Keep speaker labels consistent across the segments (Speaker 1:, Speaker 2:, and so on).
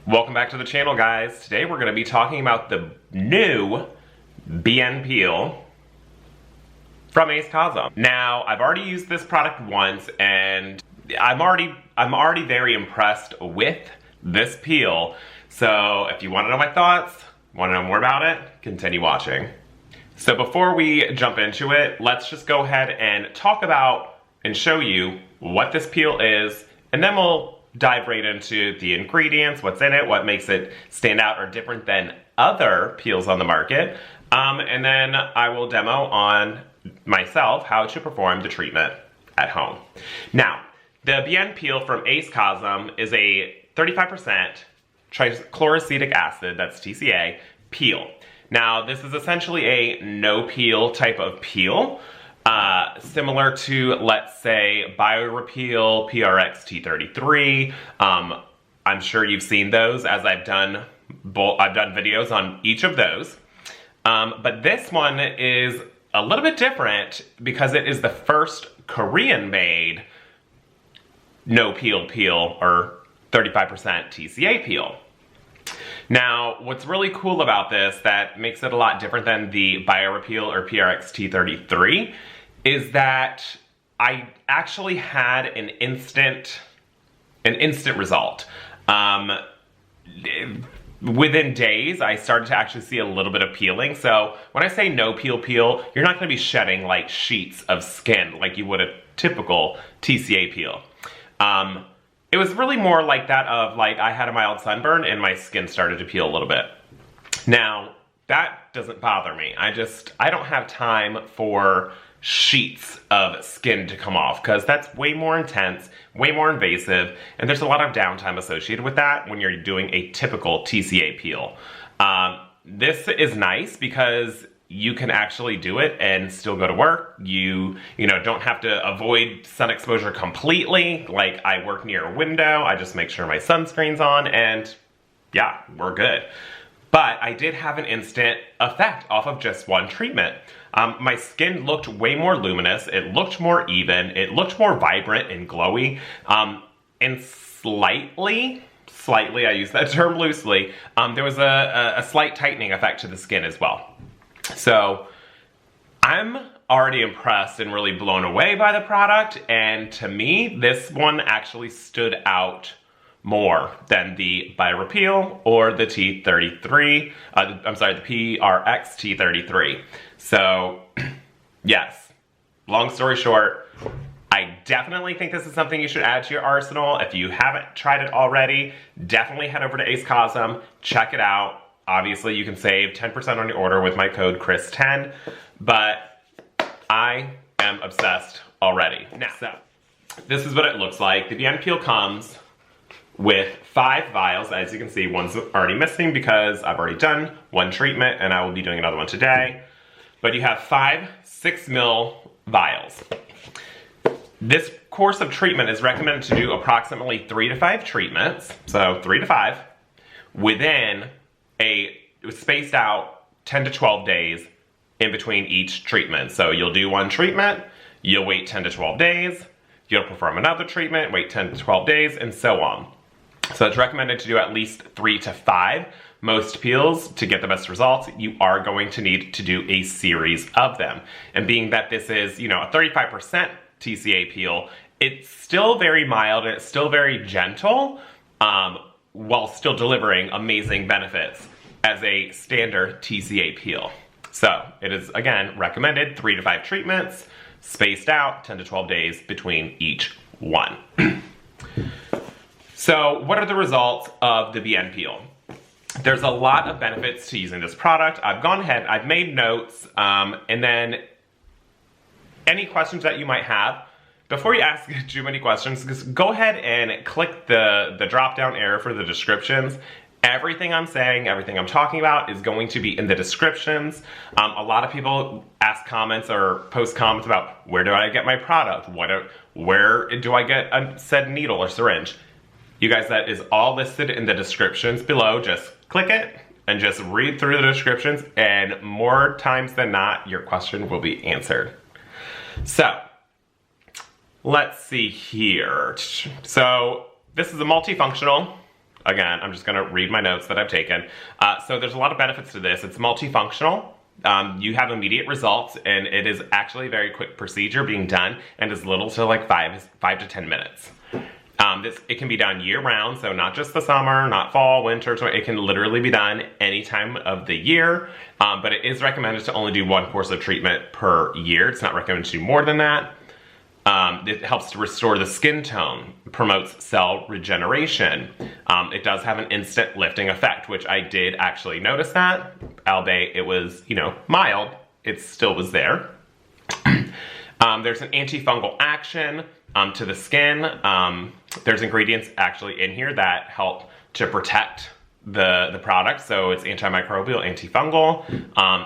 Speaker 1: Welcome back to the channel, guys. Today we're going to be talking about the new BienPeel from ACECOSM. Now, I've already used this product once and I'm already very impressed with this peel. So if you want to know my thoughts, want to know more about it, continue watching. So before we jump into it, let's just go ahead and talk about and show you what this peel is, and then we'll dive right into the ingredients, what's in it, what makes it stand out or different than other peels on the market. And then I will demo on myself how to perform the treatment at home. Now, the BienPeel from ACECOSM is a 35% trichloroacetic acid, that's TCA, peel. Now, this is essentially a no-peel type of peel. Similar to, let's say, BioRepeal PRX T33. I'm sure you've seen those, as I've done videos on each of those. But this one is a little bit different because it is the first Korean-made no-peel peel, or 35% TCA peel. Now, what's really cool about this that makes it a lot different than the BioRepeal or PRX T33 is that I actually had an instant result. Within days, I started to actually see a little bit of peeling. So when I say no peel, you're not going to be shedding like sheets of skin like you would a typical TCA peel. It was really more like that of like I had a mild sunburn and my skin started to peel a little bit. Now, that doesn't bother me. I don't have time for sheets of skin to come off because that's way more intense, way more invasive, and there's a lot of downtime associated with that when you're doing a typical TCA peel. This is nice because you can actually do it and still go to work. You don't have to avoid sun exposure completely. Like, I work near a window, I just make sure my sunscreen's on, and yeah, we're good. But I did have an instant effect off of just one treatment. My skin looked way more luminous, it looked more even, it looked more vibrant and glowy, and slightly, I use that term loosely, there was a slight tightening effect to the skin as well. So I'm already impressed and really blown away by the product, and to me, this one actually stood out more than the BioRepeal or the T33, the PRX T33. So, yes, long story short, I definitely think this is something you should add to your arsenal. If you haven't tried it already, definitely head over to ACECOSM, check it out. Obviously, you can save 10% on your order with my code CHRIS10, but I am obsessed already. Now, so, this is what it looks like. The BienPeel comes with 5 vials. As you can see, one's already missing because I've already done one treatment and I will be doing another one today. But you have 5 6 ml vials. This course of treatment is recommended to do approximately 3 to 5 treatments, so 3 to 5, within a spaced out 10 to 12 days in between each treatment. So you'll do one treatment, you'll wait 10 to 12 days, you'll perform another treatment, wait 10 to 12 days, and so on. So it's recommended to do at least 3 to 5. Most peels, to get the best results, you are going to need to do a series of them. And being that this is, a 35% TCA peel, it's still very mild and it's still very gentle, while still delivering amazing benefits as a standard TCA peel. So it is, again, recommended 3 to 5 treatments, spaced out 10 to 12 days between each one. So what are the results of the BienPeel? There's a lot of benefits to using this product. I've gone ahead, I've made notes, and then any questions that you might have, before you ask too many questions, just go ahead and click the drop-down arrow for the descriptions. Everything I'm saying, everything I'm talking about is going to be in the descriptions. A lot of people ask comments or post comments about where do I get my product? Where do I get a said needle or syringe? You guys, that is all listed in the descriptions below. Just click it and just read through the descriptions, and more times than not, your question will be answered. So, let's see here. So, this is a multifunctional Again, I'm just going to read my notes that I've taken. So there's a lot of benefits to this. It's multifunctional. You have immediate results, and it is actually a very quick procedure being done, and as little to like 5 to 10 minutes. It can be done year-round, so not just the summer, not fall, winter, so it can literally be done any time of the year, but it is recommended to only do 1 course of treatment per year. It's not recommended to do more than that. It helps to restore the skin tone, promotes cell regeneration. It does have an instant lifting effect, which I did actually notice that, albeit it was, mild, it still was there. There's an antifungal action to the skin. There's ingredients actually in here that help to protect the product, so it's antimicrobial, antifungal.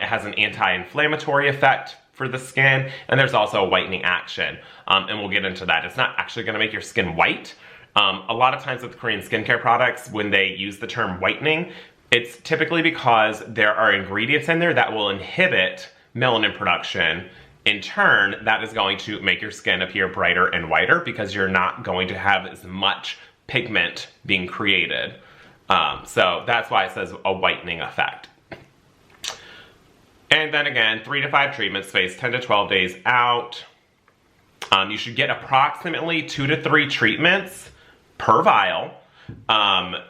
Speaker 1: It has an anti-inflammatory effect for the skin, and there's also a whitening action, and we'll get into that. It's not actually going to make your skin white. A lot of times with Korean skincare products, when they use the term whitening, it's typically because there are ingredients in there that will inhibit melanin production. In turn, that is going to make your skin appear brighter and whiter because you're not going to have as much pigment being created. So that's why it says a whitening effect. And then again, 3 to 5 treatments spaced 10 to 12 days out. You should get approximately 2 to 3 treatments per vial.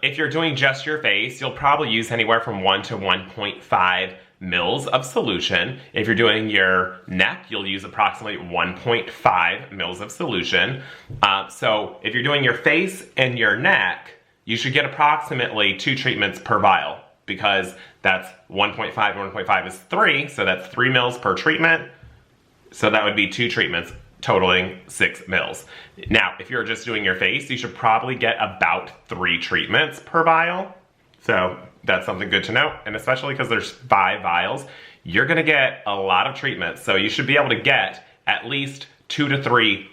Speaker 1: If you're doing just your face, you'll probably use anywhere from 1 to 1.5 mils of solution. If you're doing your neck, you'll use approximately 1.5 mils of solution. So if you're doing your face and your neck, you should get approximately 2 treatments per vial, because that's 1.5 and 1.5 is 3, so that's 3 mils per treatment. So that would be 2 treatments totaling 6 mils. Now, if you're just doing your face, you should probably get about 3 treatments per vial. So that's something good to know, and especially because there's 5 vials, you're gonna get a lot of treatments. So you should be able to get at least 2 to 3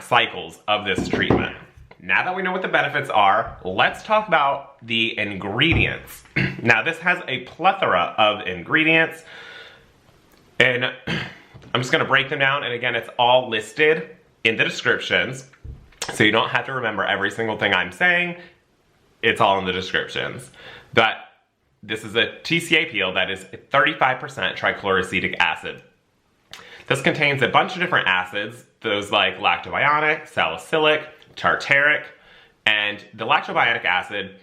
Speaker 1: cycles of this treatment. Now that we know what the benefits are, let's talk about the ingredients. Now this has a plethora of ingredients, and I'm just gonna break them down, and again, it's all listed in the descriptions, so you don't have to remember every single thing I'm saying. It's all in the descriptions. But this is a TCA peel that is 35% trichloroacetic acid. This contains a bunch of different acids, those like lactobionic, salicylic, tartaric, and the lactobionic acid,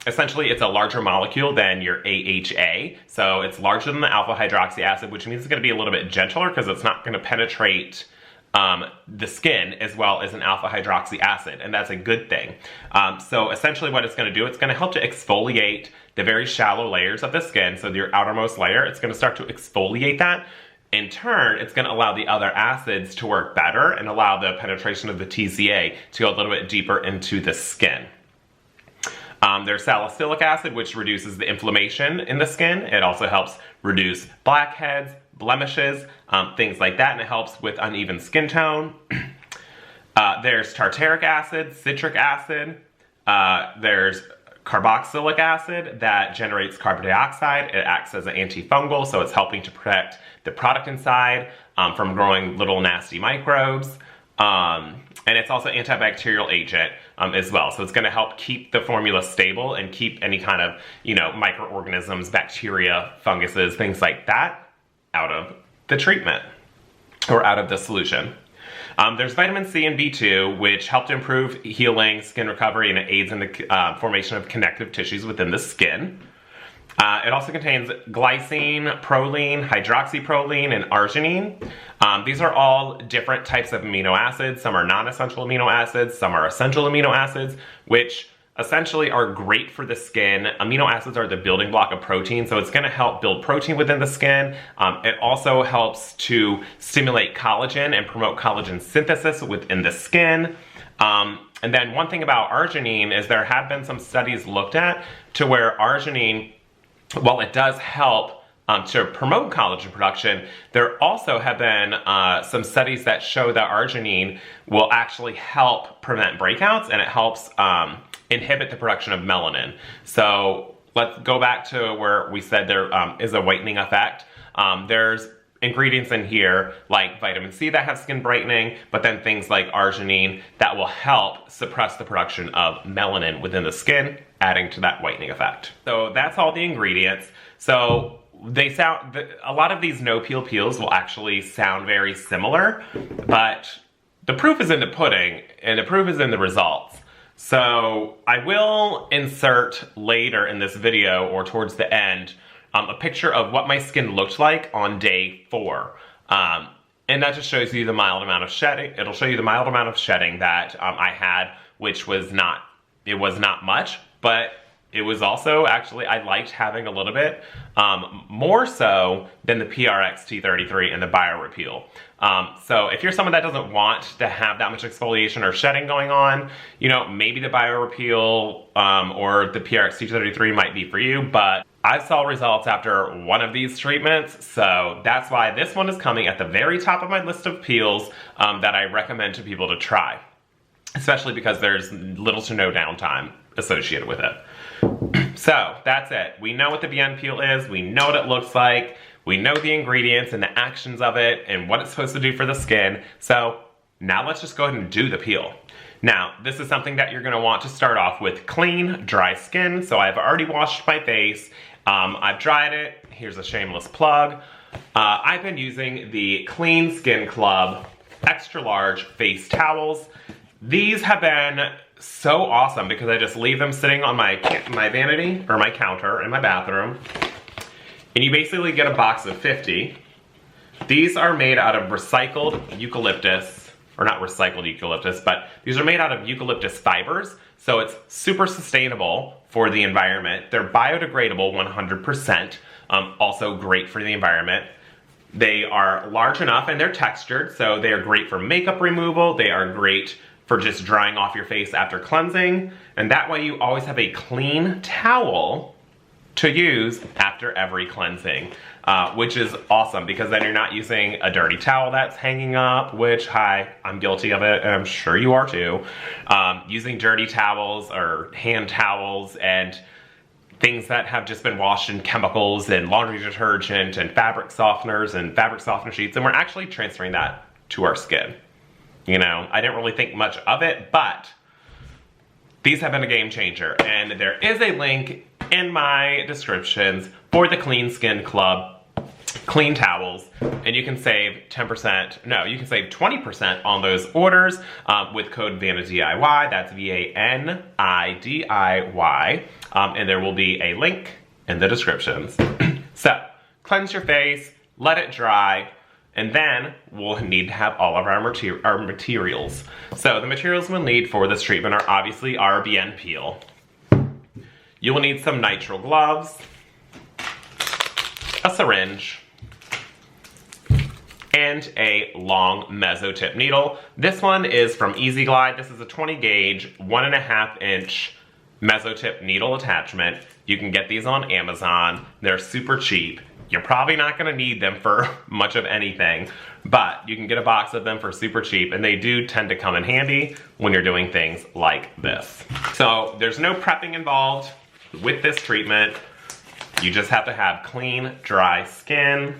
Speaker 1: essentially it's a larger molecule than your AHA, so it's larger than the alpha hydroxy acid, which means it's going to be a little bit gentler because it's not going to penetrate the skin as well as an alpha hydroxy acid, and that's a good thing. So essentially what it's going to do, it's going to help to exfoliate the very shallow layers of the skin, so your outermost layer, it's going to start to exfoliate that. In turn, it's going to allow the other acids to work better and allow the penetration of the TCA to go a little bit deeper into the skin. There's salicylic acid, which reduces the inflammation in the skin. It also helps reduce blackheads, blemishes, things like that, and it helps with uneven skin tone. There's tartaric acid, citric acid. There's carboxylic acid that generates carbon dioxide. It acts as an antifungal, so it's helping to protect the product inside from growing little nasty microbes. And it's also an antibacterial agent as well. So it's going to help keep the formula stable and keep any kind of, microorganisms, bacteria, funguses, things like that out of the treatment or out of the solution. There's vitamin C and B2, which help to improve healing, skin recovery, and it aids in the formation of connective tissues within the skin. It also contains glycine, proline, hydroxyproline, and arginine. These are all different types of amino acids. Some are non-essential amino acids, some are essential amino acids, which essentially are great for the skin. Amino acids are the building block of protein, so it's going to help build protein within the skin. It also helps to stimulate collagen and promote collagen synthesis within the skin. And then one thing about arginine is there have been some studies looked at to where arginine, while it does help to promote collagen production, there also have been some studies that show that arginine will actually help prevent breakouts, and it helps inhibit the production of melanin. So let's go back to where we said there is a whitening effect. There's ingredients in here like vitamin C that have skin brightening, but then things like arginine that will help suppress the production of melanin within the skin, adding to that whitening effect. So that's all the ingredients. So a lot of these no peel peels will actually sound very similar, but the proof is in the pudding and the proof is in the results. So I will insert later in this video or towards the end a picture of what my skin looked like on day 4. And that just shows you the mild amount of shedding. It'll show you the mild amount of shedding that I had, which was not much, but it was also actually, I liked having a little bit, more so than the PRX T33 and the BioRepeal. So if you're someone that doesn't want to have that much exfoliation or shedding going on, you know, maybe the BioRepeal or the PRX T33 might be for you, but I saw results after one of these treatments, so that's why this one is coming at the very top of my list of peels that I recommend to people to try, especially because there's little to no downtime associated with it. So that's it. We know what the BienPeel is, we know what it looks like, we know the ingredients and the actions of it and what it's supposed to do for the skin. So now let's just go ahead and do the peel. Now, this is something that you're gonna want to start off with clean, dry skin. So I've already washed my face. I've dried it. Here's a shameless plug. I've been using the Clean Skin Club extra large face towels. These have been so awesome because I just leave them sitting on my vanity or my counter in my bathroom. And you basically get a box of 50. These are made out of recycled eucalyptus, or not recycled eucalyptus, but these are made out of eucalyptus fibers. So it's super sustainable for the environment. They're biodegradable 100%, also great for the environment. They are large enough and they're textured, so they are great for makeup removal. They are great for just drying off your face after cleansing. And that way you always have a clean towel to use after every cleansing, which is awesome because then you're not using a dirty towel that's hanging up, which, hi, I'm guilty of it, and I'm sure you are too. Using dirty towels or hand towels and things that have just been washed in chemicals and laundry detergent and fabric softeners and fabric softener sheets, and we're actually transferring that to our skin. You know, I didn't really think much of it, but these have been a game changer, and there is a link in my descriptions for the Clean Skin Club clean towels, and you can save 10%, no, you can save 20% on those orders with code VANIDIY, that's VANIDIY, and there will be a link in the descriptions. So, cleanse your face, let it dry, and then we'll need to have all of our materials. So the materials we'll need for this treatment are obviously our BienPeel. You will need some nitrile gloves, a syringe, and a long meso-tip needle. This one is from Easy Glide. This is a 20 gauge, 1.5 inch meso-tip needle attachment. You can get these on Amazon. They're super cheap. You're probably not gonna need them for much of anything, but you can get a box of them for super cheap, and they do tend to come in handy when you're doing things like this. So there's no prepping involved with this treatment. You just have to have clean, dry skin.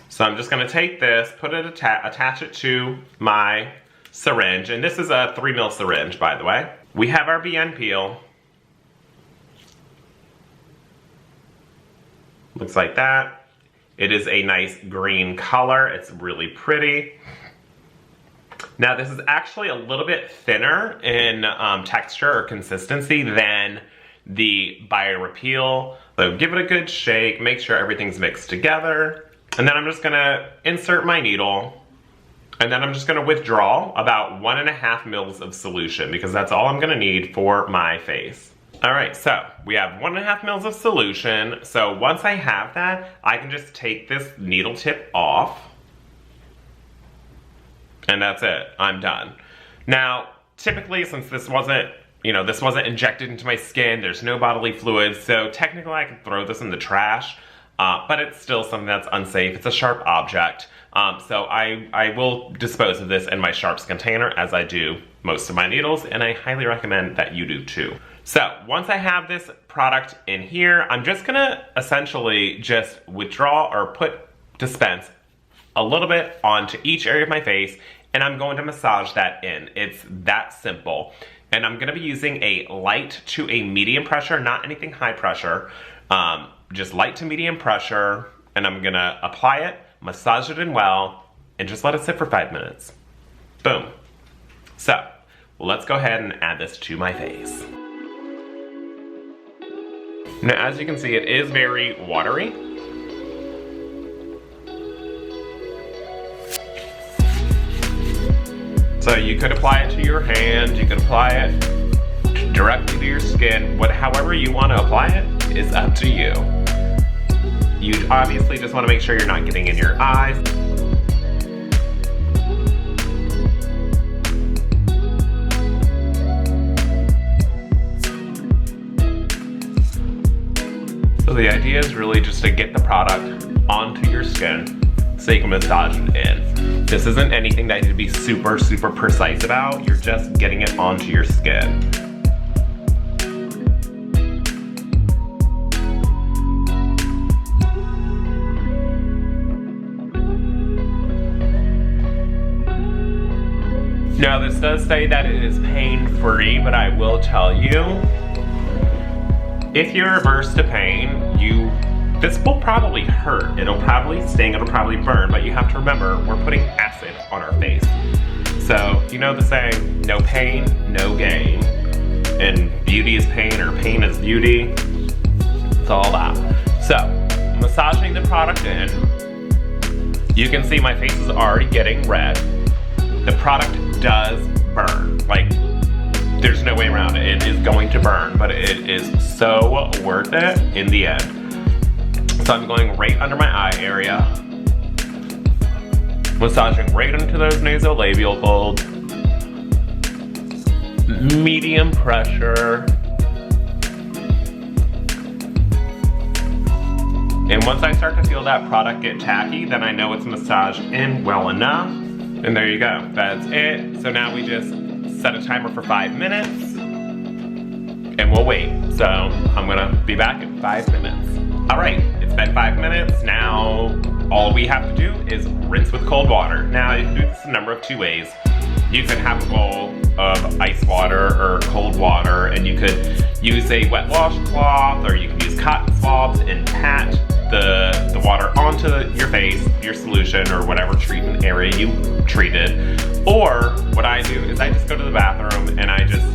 Speaker 1: So I'm just gonna take this, put it, attach it to my syringe, and this is a 3 ml syringe, by the way. We have our BienPeel. Looks like that. It is a nice green color. It's really pretty. Now this is actually a little bit thinner in texture or consistency than the BioRepeal. So give it a good shake, make sure everything's mixed together. And then I'm just gonna insert my needle, and then I'm just gonna withdraw about 1.5 mils of solution because that's all I'm gonna need for my face. All right, so we have 1.5 mils of solution. So once I have that, I can just take this needle tip off, and that's it, I'm done. Now, typically, since this wasn't, this wasn't injected into my skin, there's no bodily fluids, so technically I could throw this in the trash, but it's still something that's unsafe. It's a sharp object, so I will dispose of this in my sharps container as I do most of my needles, and I highly recommend that you do too. So once I have this product in here, I'm just gonna essentially just withdraw or dispense a little bit onto each area of my face, and I'm going to massage that in. It's that simple. And I'm gonna be using a light to a medium pressure, not anything high pressure, just light to medium pressure, and I'm gonna apply it, massage it in well, and just let it sit for 5 minutes. Boom. So, let's go ahead and add this to my face. Now, as you can see, it is very watery. So you could apply it to your hand, you could apply it directly to your skin. However you want to apply it is up to you. You obviously just want to make sure you're not getting in your eyes. So the idea is really just to get the product onto your skin so you can massage it in. This isn't anything that you need to be super, super precise about. You're just getting it onto your skin. Now this does say that it is pain-free, but I will tell you, if you're averse to pain, this will probably hurt. It'll probably sting, it'll probably burn, but you have to remember, we're putting acid on our face. So, you know the saying, no pain, no gain. And beauty is pain, or pain is beauty. It's all that. So, massaging the product in, you can see my face is already getting red. The product does burn. Like, there's no way around it. It is going to burn, but it is so worth it in the end. So I'm going right under my eye area, massaging right into those nasolabial folds, medium pressure. And once I start to feel that product get tacky, then I know it's massaged in well enough. And there you go, that's it. So now we just set a timer for 5 minutes and we'll wait. So I'm gonna be back in 5 minutes. All right, it's been 5 minutes. Now, all we have to do is rinse with cold water. Now, you can do this a number of 2 ways. You could have a bowl of ice water or cold water, and you could use a wet washcloth, or you can use cotton swabs and pat the water onto your face, your solution, or whatever treatment area you treated. Or, what I do is I just go to the bathroom and I just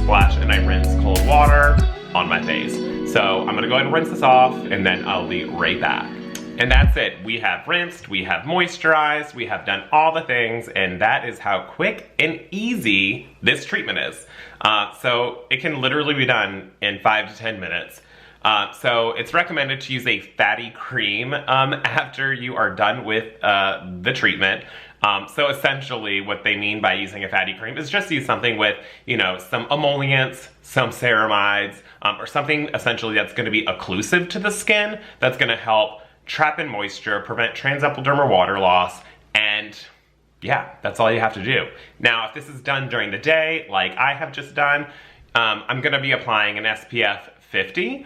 Speaker 1: splash and I rinse cold water on my face. So I'm gonna go ahead and rinse this off, and then I'll be right back. And that's it. We have rinsed, we have moisturized, we have done all the things, and that is how quick and easy this treatment is. So it can literally be done in 5 to 10 minutes. So it's recommended to use a fatty cream after you are done with the treatment. So essentially what they mean by using a fatty cream is just use something with, you know, some emollients, some ceramides, or something essentially that's going to be occlusive to the skin, that's going to help trap in moisture, prevent transepidermal water loss, and yeah, that's all you have to do. Now, if this is done during the day, like I have just done, I'm going to be applying an SPF 50.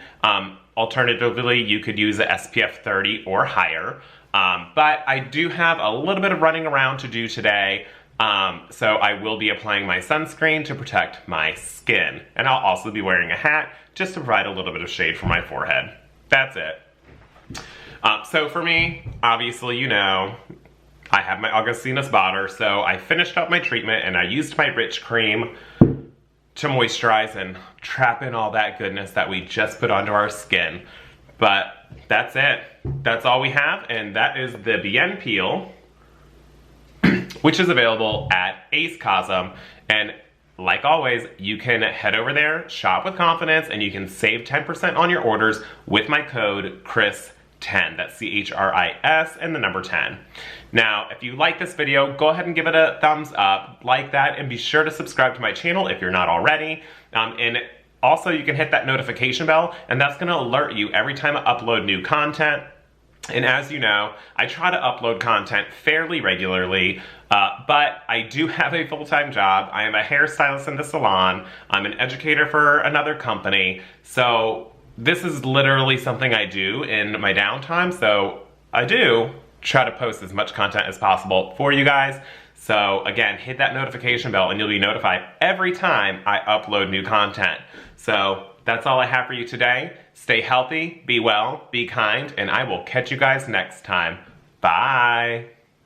Speaker 1: Alternatively, you could use a SPF 30 or higher. But I do have a little bit of running around to do today, so I will be applying my sunscreen to protect my skin. And I'll also be wearing a hat just to provide a little bit of shade for my forehead. That's it. So for me, obviously, you know, I have my Augustinus Bader, so I finished up my treatment and I used my rich cream to moisturize and trap in all that goodness that we just put onto our skin. But that's it. That's all we have, and that is the BienPeel, which is available at ACECOSM. And like always, you can head over there, shop with confidence, and you can save 10% on your orders with my code CHRIS10. That's CHRIS and the number 10. Now, if you like this video, go ahead and give it a thumbs up, like that, and be sure to subscribe to my channel if you're not already. And also, you can hit that notification bell, and that's gonna alert you every time I upload new content. And as you know, I try to upload content fairly regularly, but I do have a full-time job. I am a hairstylist in the salon. I'm an educator for another company. So this is literally something I do in my downtime, so I do try to post as much content as possible for you guys. So again, hit that notification bell and you'll be notified every time I upload new content. So that's all I have for you today. Stay healthy, be well, be kind, and I will catch you guys next time. Bye.